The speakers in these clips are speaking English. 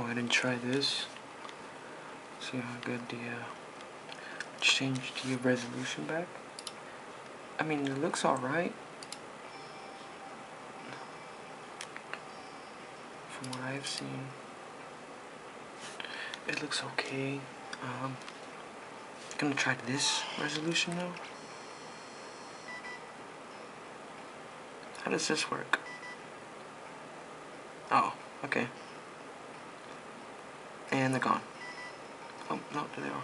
ahead and try this. See how good the change the resolution back. I mean, it looks alright. From what I've seen, it looks okay. I'm gonna try this resolution now. How does this work? Oh, okay. And they're gone. Oh, no, there they are.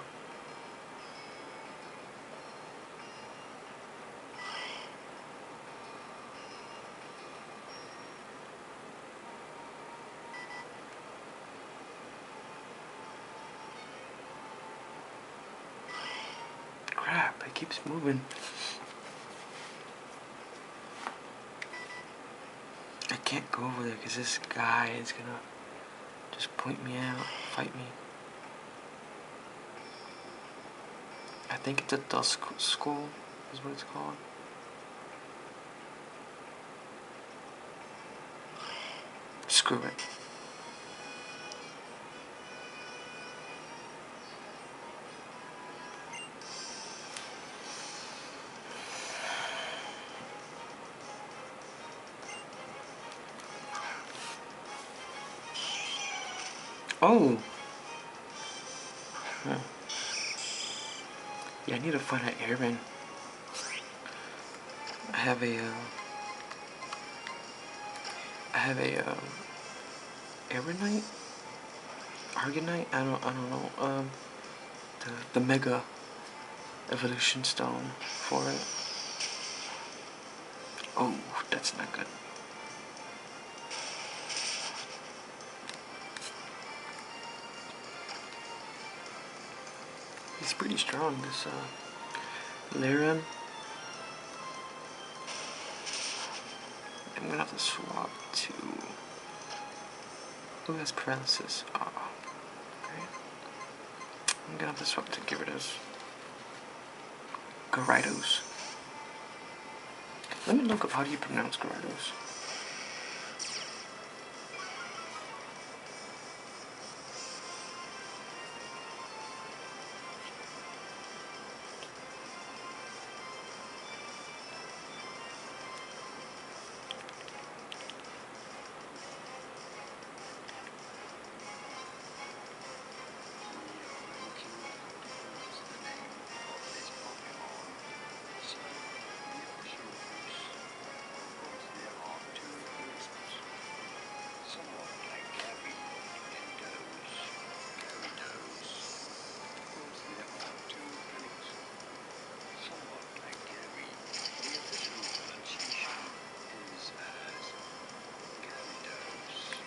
Crap, it keeps moving. I can't go over there because this guy is gonna just point me out, fight me. I think it's a dust skull is what it's called. Screw it. Oh! Huh. Yeah, I need to find an airman. I have a Aeronite? Argonite? I don't know. The Mega Evolution Stone for it. Oh, that's not good. He's pretty strong, this Larian. I'm gonna have to swap to... Who has paralysis? Oh, okay. I'm gonna have to swap to Gyarados. Gyarados. Let me look up how do you pronounce Gyarados.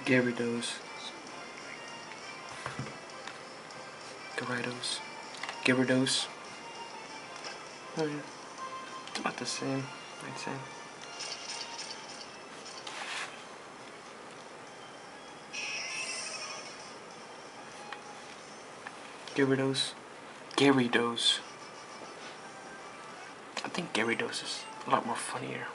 Gyarados. Gyarados. Gyarados. Oh yeah. It's about the same, I'd say. Gyarados. Gyarados. I think Gyarados is a lot more funnier.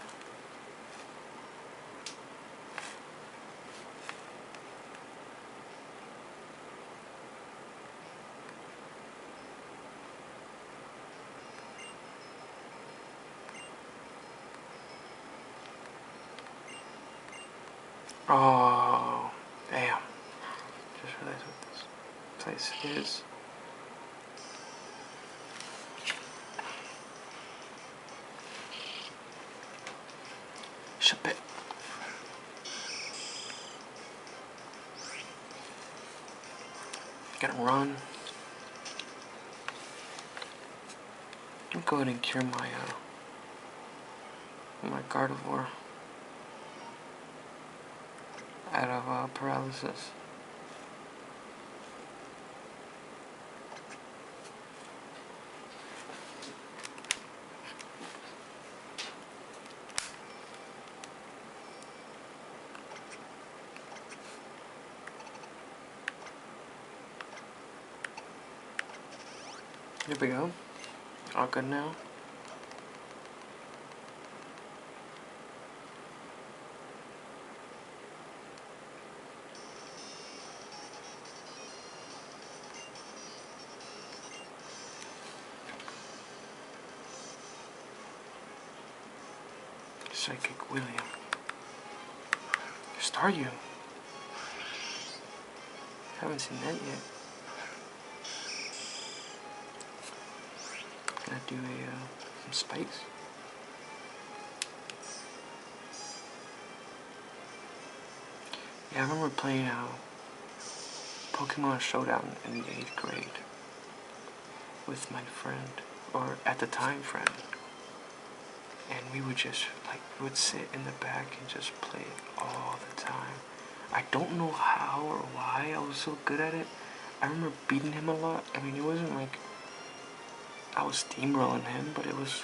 Oh, damn. Just realized what this place is. Ship it. Gotta run. I'm go ahead and cure my Gardevoir out of paralysis. Here we go. All good now. Psychic William. Staryu. Haven't seen that yet. Gonna do some spikes. Yeah, I remember playing Pokemon Showdown in the 8th grade with my friend, or at the time friend, and we would just we would sit in the back and just play it all the time. I don't know how or why I was so good at it. I remember beating him a lot. I mean, it wasn't like I was steamrolling him, but it was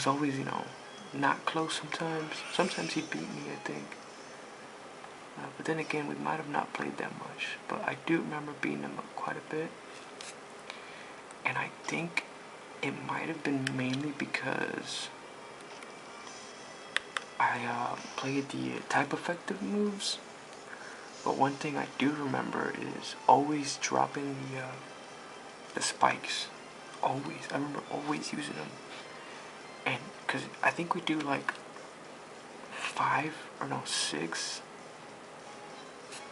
always, not close sometimes. Sometimes he beat me, I think. But then again, we might have not played that much. But I do remember beating him up quite a bit. And I think it might have been mainly because I played the type effective moves. But one thing I do remember is always dropping the spikes. Always. I remember always using them. And because I think we do like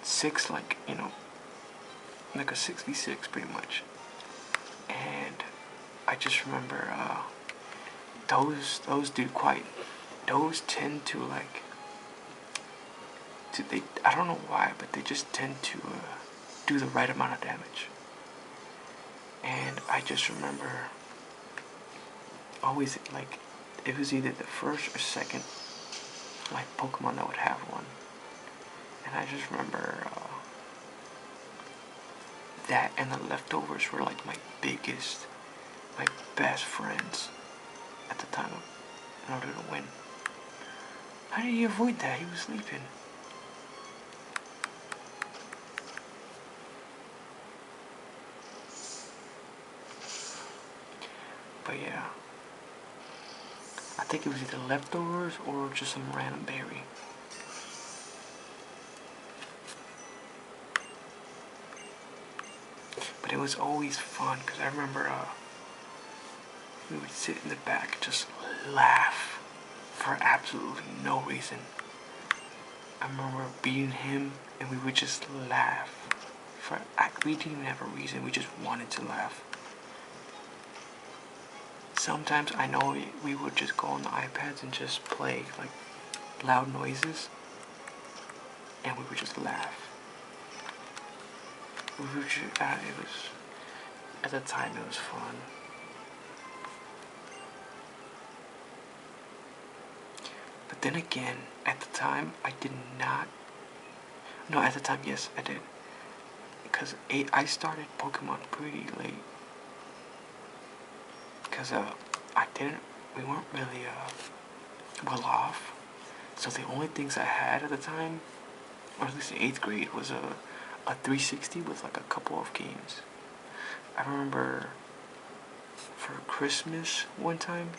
6, like, like a 6v6 pretty much. And I just remember those tend to I don't know why, but they just tend to do the right amount of damage. And I just remember always, like, it was either the first or second, like, Pokemon that would have one. And I just remember that and the leftovers were like my best friends at the time in order to win. How did he avoid that? He was sleeping. But yeah, I think it was either leftovers or just some random berry. But it was always fun because I remember we would sit in the back and just laugh for absolutely no reason. I remember beating him and we would just laugh. We didn't even have a reason, we just wanted to laugh. Sometimes I know we would just go on the iPads and just play like loud noises and we would just laugh. It was, at the time it was fun. But then again, at the time I did not, no, at the time, yes, I did. Because I started Pokemon pretty late. Because we weren't really well off. So the only things I had at the time, or at least in 8th grade, was a 360 with like a couple of games. I remember for Christmas one time,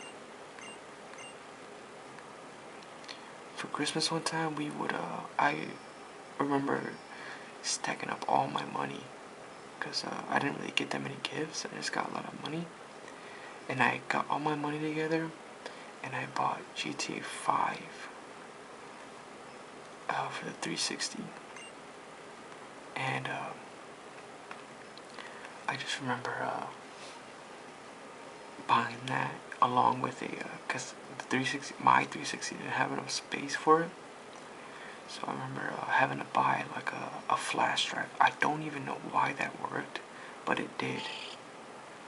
we would, I remember stacking up all my money, because I didn't really get that many gifts, I just got a lot of money, and I got all my money together, and I bought GTA 5 for the 360, and I just remember buying that along with because the 360, my 360 didn't have enough space for it, so I remember having to buy like a flash drive. I don't even know why that worked, but it did,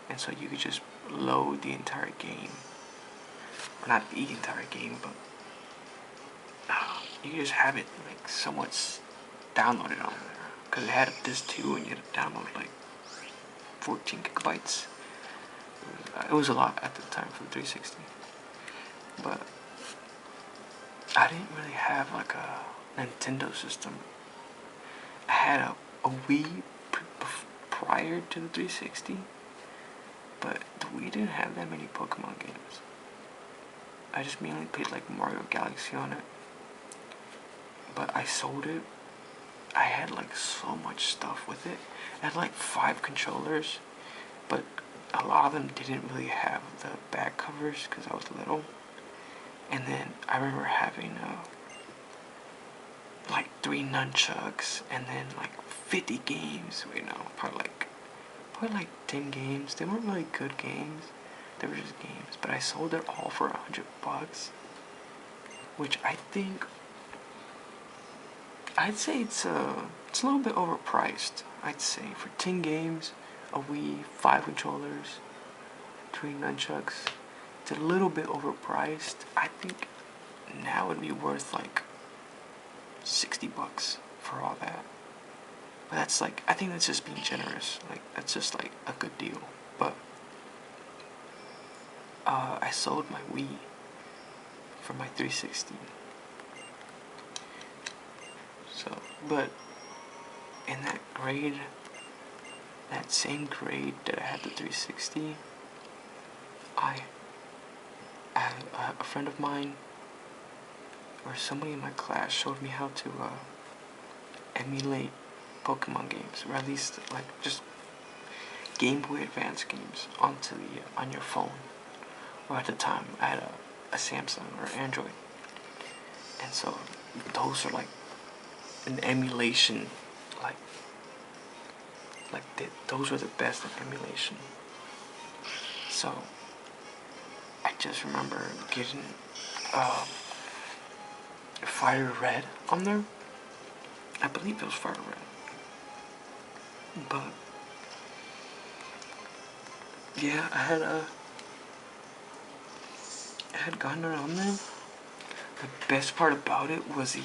and so you could just load the entire game, or not the entire game, but you could just have it like somewhat downloaded on there, because it had this too, and you had to download like 14 gigabytes. It was a lot at the time for the 360, but I didn't really have like a Nintendo system. I had a Wii prior to the 360, but the Wii didn't have that many Pokemon games. I just mainly played like Mario Galaxy on it, but I sold it. I had like so much stuff with it. I had like 5 controllers, but a lot of them didn't really have the back covers because I was little, And then I remember having like 3 nunchucks, and then like 50 games. Probably like 10 games. They weren't really good games. They were just games. But I sold it all for $100, which I'd say it's a little bit overpriced. I'd say for 10 games, a Wii, 5 controllers, 3 nunchucks. It's a little bit overpriced. I think now it'd be worth like $60 for all that. But that's like, I think that's just being generous. Like, that's just like a good deal. But I sold my Wii for my 360. So, but in that same grade that I had the 360, a friend of mine or somebody in my class showed me how to emulate Pokemon games, or at least like just Game Boy Advance games on your phone. Or at the time, I had a Samsung or Android, and so those are like an emulation, like those are the best at emulation. So I just remember getting Fire Red on there. I believe it was Fire Red. But yeah, I had gotten it on there. The best part about it was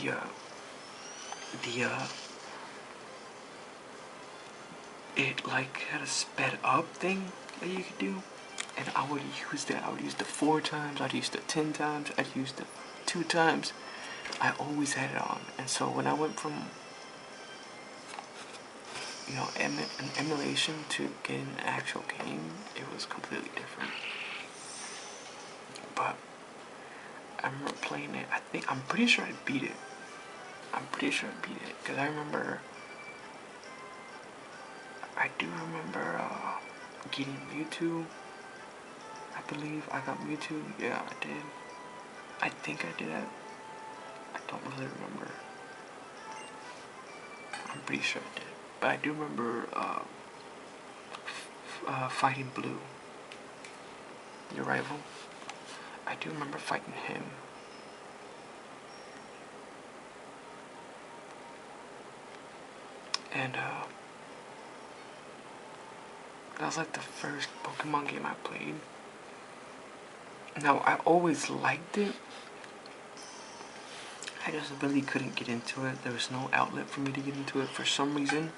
it like had a sped up thing that you could do, and I would use that. I would use the 4 times. I'd use the 10 times. I'd use the 2 times. I always had it on, and so when I went from an emulation to getting an actual game, it was completely different. But I remember playing it. I'm pretty sure I beat it. Because I do remember getting Mewtwo. I believe I got Mewtwo. Yeah, I did. I think I did it. I don't really remember. I'm pretty sure I did. But I do remember fighting Blue, your rival. I do remember fighting him. And that was like the first Pokemon game I played. Now, I always liked it. I just really couldn't get into it. There was no outlet for me to get into it. For some reason,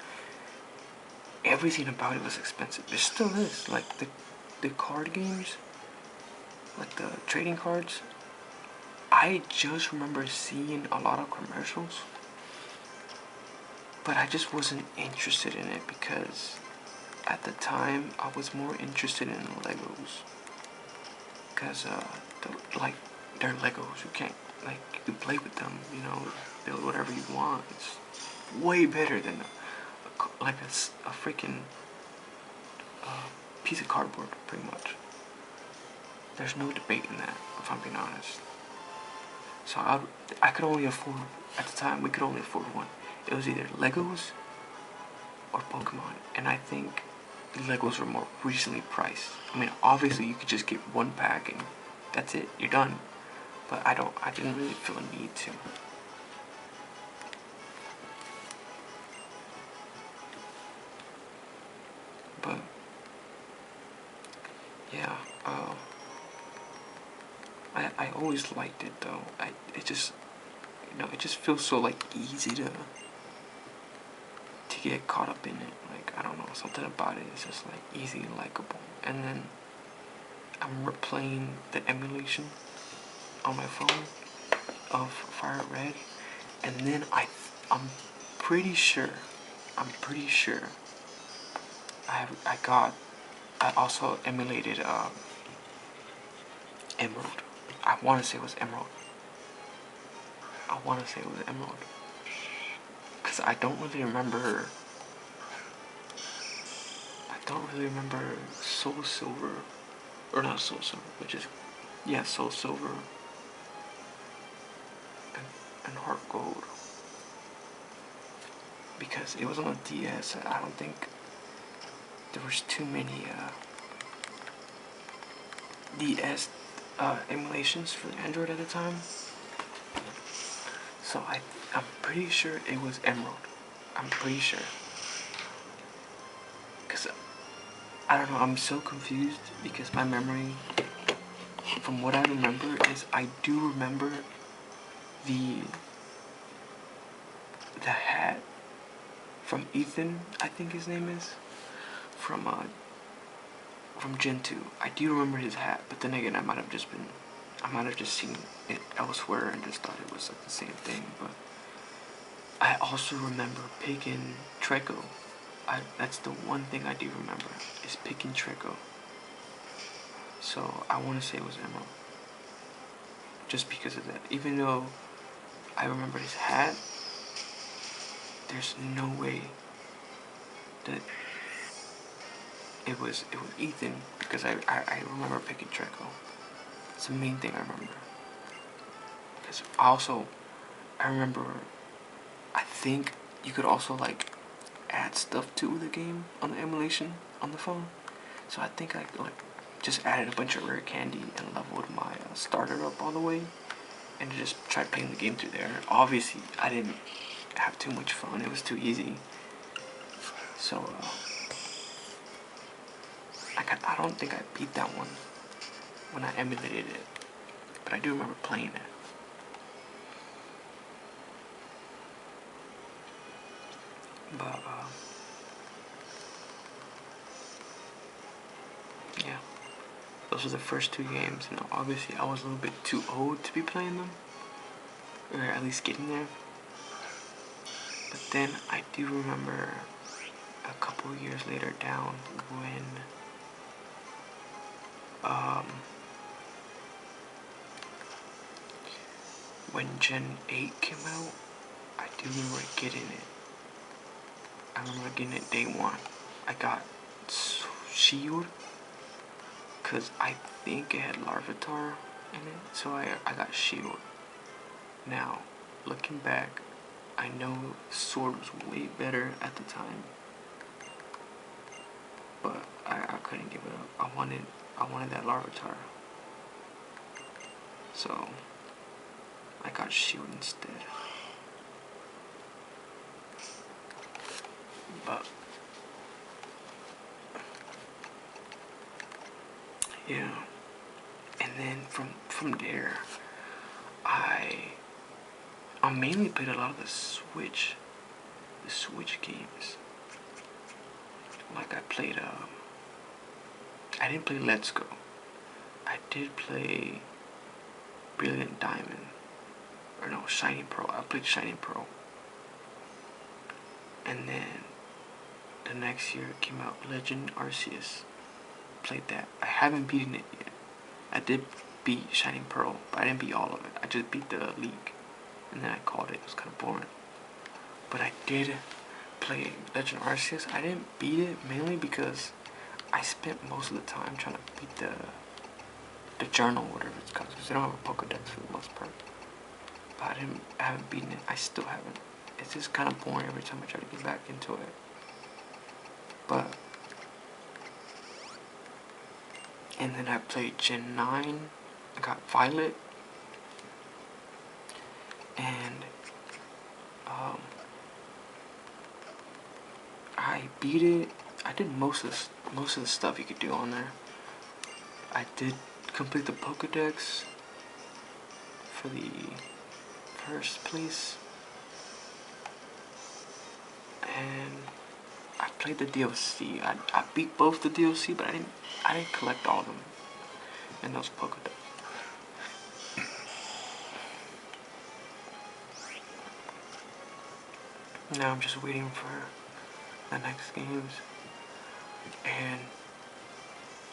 everything about it was expensive. It still is. Like the card games, like the trading cards. I just remember seeing a lot of commercials, but I just wasn't interested in it because at the time I was more interested in Legos. Because they're Legos. You can't, you play with them, build whatever you want. It's way better than a freaking piece of cardboard, pretty much. There's no debate in that, if I'm being honest. So I could only afford, at the time, we could only afford one. It was either Legos or Pokemon, and I think Legos were more recently priced. I mean, obviously you could just get one pack and that's it, you're done. But I didn't really feel a need to. But yeah, I always liked it though. It just feels so like easy to get caught up in it. Like, I don't know, something about it is just like easy and likable. And then I'm replaying the emulation on my phone of Fire Red, and then I'm pretty sure I also emulated Emerald. I want to say it was Emerald. Because I don't really remember Soul Silver, or not Soul Silver, but just, yeah, Soul Silver. and Heart Gold. Because it was on the DS, I don't think there was too many DS emulations for Android at the time. So I'm pretty sure it was Emerald. I'm pretty sure. Because I don't know, I'm so confused because my memory, from what I remember, is I do remember the hat from Ethan, I think his name is, from Gen 2. I do remember his hat, but then again, I might have just seen it elsewhere and just thought it was like the same thing. But I also remember picking Treco. That's the one thing I do remember, is picking Treco. So I want to say it was Emerald, just because of that. Even though I remember his hat, there's no way that it was Ethan, because I remember picking Treco. It's the main thing I remember. Because I remember, I think you could also like add stuff to the game on the emulation on the phone. So I think I like just added a bunch of rare candy and leveled my starter up all the way, and just tried playing the game through there. Obviously, I didn't have too much fun. It was too easy. So I don't think I beat that one when I emulated it, but I do remember playing it. But yeah, those were the first two games. You know, obviously I was a little bit too old to be playing them, or at least getting there. But then I do remember a couple years later down when Gen 8 came out, I do remember getting it. I remember getting it day one. I got Shield, because I think it had Larvitar in it, so I got Shield. Now, looking back, I know Sword was way better at the time, but I couldn't give it up. I wanted that Larvitar, so I got Shield instead. But yeah, and then from there, I mainly played a lot of the Switch games. Like I played I didn't play Let's Go. I did play Brilliant Diamond, or no, Shining Pearl. I played Shining Pearl. And then the next year came out Legend Arceus. Played that. I haven't beaten it yet. I did beat Shining Pearl, but I didn't beat all of it. I just beat the League, and then I called it. It was kind of boring. But I did play Legend Arceus. I didn't beat it mainly because I spent most of the time trying to beat the journal, whatever it's called, because they don't have a Pokedex for the most part. But I haven't beaten it. I still haven't. It's just kind of boring every time I try to get back into it. But and then I played Gen 9. I got Violet, and I beat it. I did most of the stuff you could do on there. I did complete the Pokedex for the first place, and I played the DLC. I beat both the DLC, but I didn't collect all of them in those Pokedex. Now I'm just waiting for the next games, and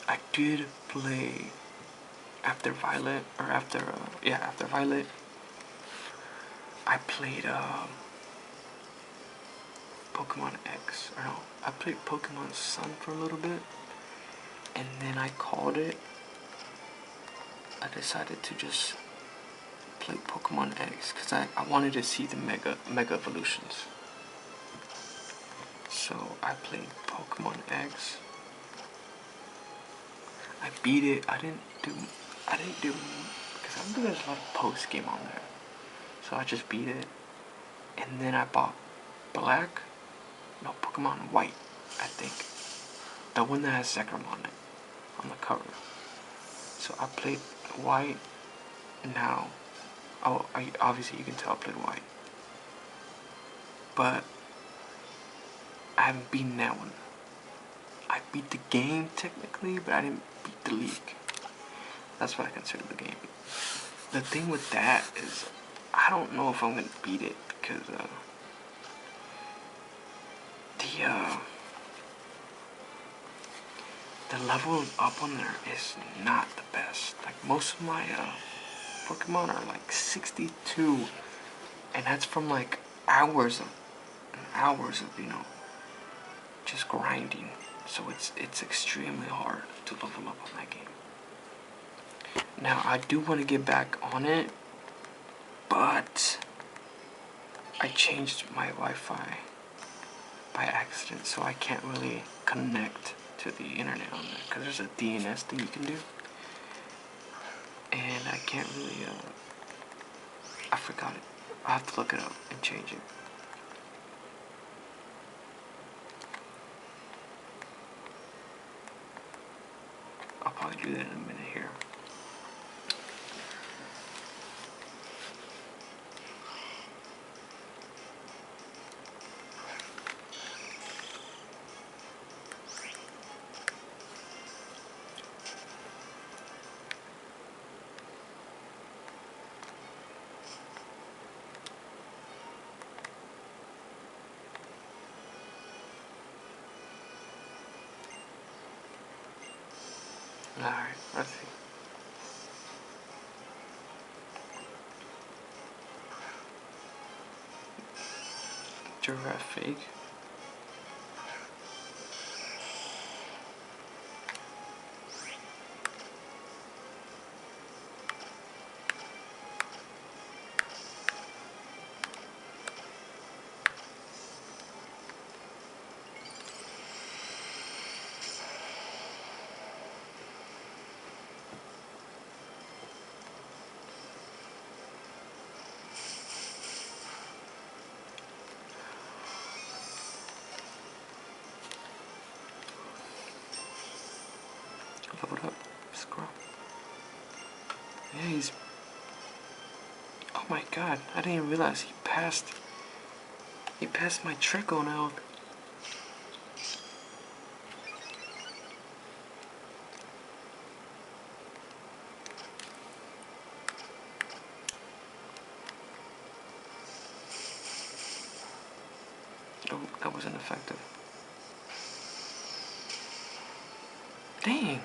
I did play after Violet, or after Violet. I played Pokemon X, or no, I played Pokemon Sun for a little bit, and then I called it. I decided to just played Pokemon X because I wanted to see the Mega Evolutions. So I played Pokemon X. I beat it. I didn't do because I think there's a lot of post game on there. So I just beat it, and then I bought Pokemon White, I think, the one that has Zekrom on it, on the cover. So I played White. Now, obviously you can tell I played White, but I haven't beaten that one. I beat the game technically, but I didn't beat the league. That's what I consider the game. The thing with that is, I don't know if I'm gonna beat it because the level up on there is not the best. Like most of my Pokemon are like 62, and that's from like hours of just grinding. So it's extremely hard to level up on that game. Now I do want to get back on it, but I changed my Wi-Fi by accident, so I can't really connect to the internet on there because there's a DNS thing you can do, and I can't really. I forgot it. I have to look it up and change it. I'll probably do that in a minute here. Alright, let's see. Giraffe fake. Leveled up. Scroll. Yeah, he's. Oh my god! I didn't even realize he passed. He passed my trickle now. Oh, that wasn't effective. Dang.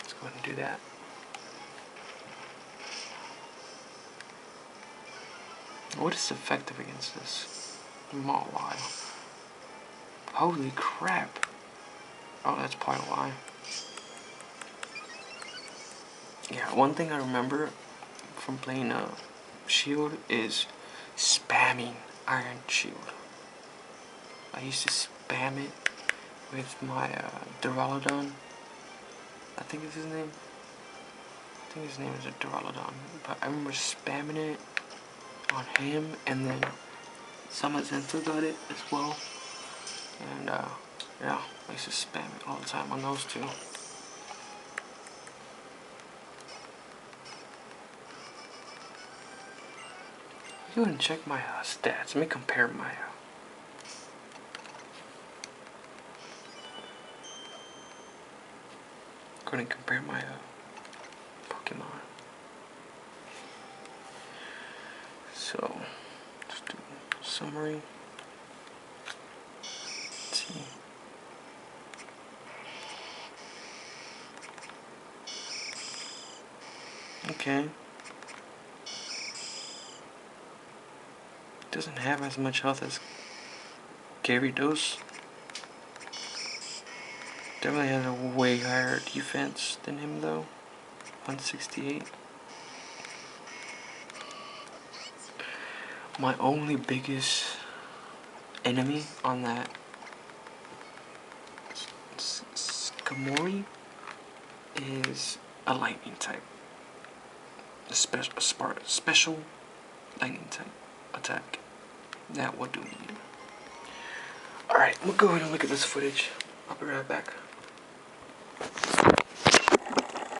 Let's go ahead and do that. What is effective against this? Mawile. Holy crap. Oh, that's probably why. Yeah, one thing I remember from playing Shield is spamming Iron Shield. I used to spam it with my Duraludon. I think it's his name. I think his name is a Duraludon. But I remember spamming it on him, and then Zamazenta got it as well. And yeah, I used to spam it all the time on those two. Go ahead and check my stats. Let me compare my go ahead and compare my Pokemon. So let's do summary. Let's see. Okay. doesn't have as much health as Gyarados. Definitely has a way higher defense than him though. 168. My only biggest enemy on that Skamori is a lightning type. A special lightning type attack. That will do me. Alright, we'll go ahead and look at this footage. I'll be right back.